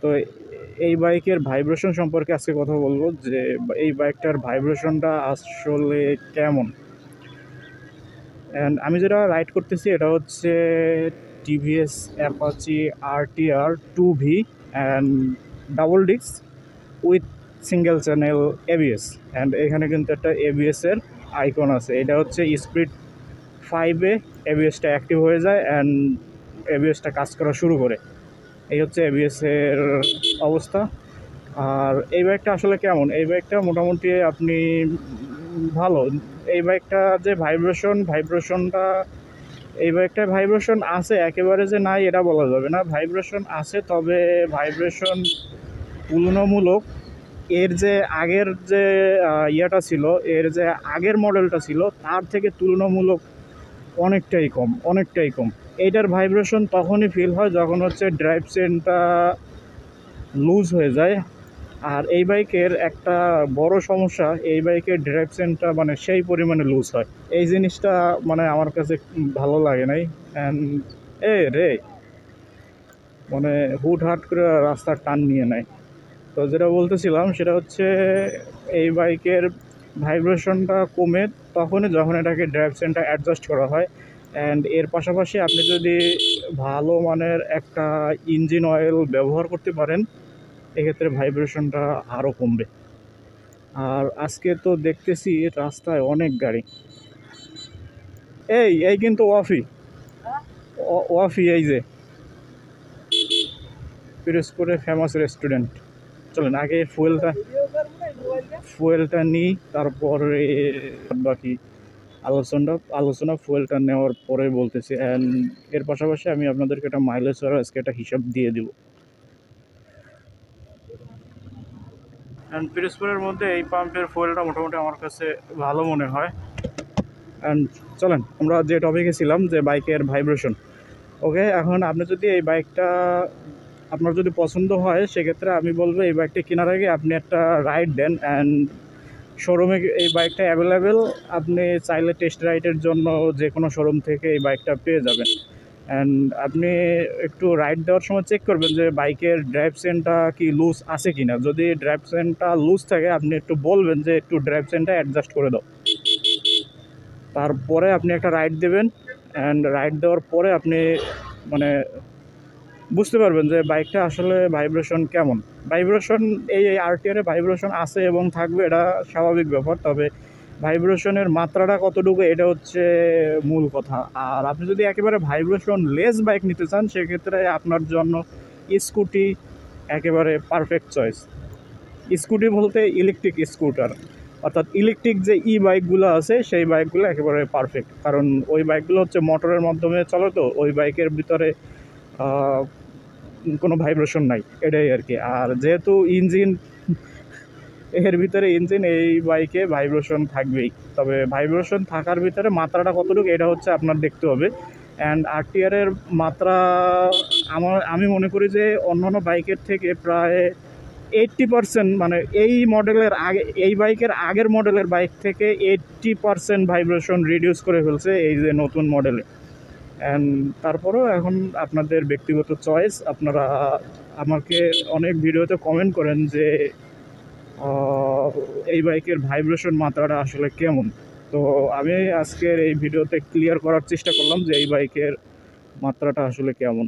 তো এই বাইকের ভাইব্রেশন সম্পর্কে আজকে কথা বলবো, যে এই বাইকটার ভাইব্রেশনটা আসলে কেমন। অ্যান্ড আমি যেটা রাইড করতেছি এটা হচ্ছে TVS Apache RTR 2V and double disc with single channel ABS। And এখানে কিন্তু একটা ABS-এর আইকন আছে। এটা হচ্ছে স্পিড 5-এ ABS-টা অ্যাক্টিভ হয়ে যায় অ্যান্ড ABS-টা কাজ করা শুরু করে। এই হচ্ছে ABS-এর অবস্থা। আর এই বাইকটা আসলে কেমন, এই বাইকটা মোটামুটি আপনি ভালো। এই বাইকটা যে ভাইব্রেশনটা এই বাইকটায় ভাইব্রেশন আছে, একেবারে যে নাই এটা বলা যাবে না। ভাইব্রেশন আছে, তবে ভাইব্রেশন তুলনামূলক এর যে আগের যে ইয়েটা ছিল, এর যে আগের মডেলটা ছিল তার থেকে তুলনামূলক অনেকটাই কম। এইটার ভাইব্রেশন তখনই ফিল হয় যখন হচ্ছে ড্রাইভ চেনটা লুজ হয়ে যায়। আর এই বাইকের একটা বড় সমস্যা, এই বাইকের ড্রাইভ চেনটা মানে সেই পরিমাণে লুজ হয়। এই জিনিসটা মানে আমার কাছে ভালো লাগে নাই। অ্যান্ড মানে হুটহাট করে রাস্তার টান নিয়ে নেয়। তো যেটা বলতেছিলাম সেটা হচ্ছে এই বাইকের ভাইব্রেশনটা কমে তখনই যখন এটাকে ড্রাইভ চেনটা অ্যাডজাস্ট করা হয়। অ্যান্ড এর পাশাপাশি আপনি যদি ভালো মানের একটা ইঞ্জিন অয়েল ব্যবহার করতে পারেন, এক্ষেত্রে ভাইব্রেশনটা আরও কমবে। আর আজকে তো দেখতেছি রাস্তায় অনেক গাড়ি। এই কিন্তু ওয়াফি এই যে পিরোজপুরে ফেমাস রেস্টুরেন্ট। চলেন আগে ফুয়েলটা নিই, তারপরে বাকি আলোচনা ফুয়েলটা নেওয়ার পরে বলতেছি। অ্যান্ড এর পাশাপাশি আমি আপনাদেরকে একটা মাইলেজ আর আজকে একটা হিসাব দিয়ে দিব। অ্যান্ড পিরোজপুরের মধ্যে এই পাম্পের ফুয়েলটা মোটামুটি আমার কাছে ভালো মনে হয়। অ্যান্ড চলেন আমরা যে টপিকে ছিলাম, যে বাইকের ভাইব্রেশন। ওকে, এখন আপনি যদি এই বাইকটা আপনার যদি পছন্দ হয়, সেক্ষেত্রে আমি বলবো এই বাইকটা কেনার আগে আপনি একটা রাইড দেন। অ্যান্ড শোরুমে এই বাইকটা অ্যাভেলেবেল, আপনি চাইলে টেস্ট রাইডের জন্য যে কোনো শোরুম থেকে এই বাইকটা পেয়ে যাবেন। অ্যান্ড আপনি একটু রাইড দেওয়ার সময় চেক করবেন যে বাইকের ড্রাইভ চেনটা কি লুজ আছে কি না। যদি ড্রাইভ চেনটা লুজ থাকে আপনি একটু বলবেন যে একটু ড্রাইভ চেনটা অ্যাডজাস্ট করে দাও। তারপরে আপনি একটা রাইড দেবেন। অ্যান্ড রাইড দেওয়ার পরে আপনি মানে বুঝতে পারবেন যে বাইকটা আসলে ভাইব্রেশন কেমন। ভাইব্রেশন এই RTR-এ ভাইব্রেশন আছে এবং থাকবে, এটা স্বাভাবিক ব্যাপার। তবে ভাইব্রেশনের মাত্রাটা কতটুকু, এটা হচ্ছে মূল কথা। আর আপনি যদি একেবারে ভাইব্রেশন লেস বাইক নিতে চান, সেক্ষেত্রে আপনার জন্য স্কুটি একেবারে পারফেক্ট চয়েস। স্কুটি বলতে ইলেকট্রিক স্কুটার, অর্থাৎ ইলেকট্রিক যে বাইকগুলো আছে সেই বাইকগুলো একেবারে পারফেক্ট। কারণ ওই বাইকগুলো হচ্ছে মোটরের মাধ্যমে চলে, তো ওই বাইকের ভিতরে কোনো ভাইব্রেশন নাই, এটাই আর কি। আর যেহেতু এর ভিতরে ইঞ্জিন, এই বাইকে ভাইব্রেশন থাকবেই। তবে ভাইব্রেশন থাকার ভিতরে মাত্রাটা কতটুকু এটা হচ্ছে আপনার দেখতে হবে। অ্যান্ড RTR-এর মাত্রা আমি মনে করি যে অন্যান্য বাইকের থেকে প্রায় 80%, মানে এই মডেলের আগে, এই বাইকের আগের মডেলের বাইক থেকে 80% ভাইব্রেশন রিডিউস করে ফেলছে এই যে নতুন মডেলে। অ্যান্ড তারপরেও এখন আপনাদের ব্যক্তিগত চয়েস। আপনারা আমাকে অনেক ভিডিওতে কমেন্ট করেন যে এই বাইকের ভাইব্রেশন মাত্রাটা আসলে কেমন। তো আমি আজকের এই ভিডিওতে ক্লিয়ার করার চেষ্টা করলাম যে এই বাইকের মাত্রাটা আসলে কেমন।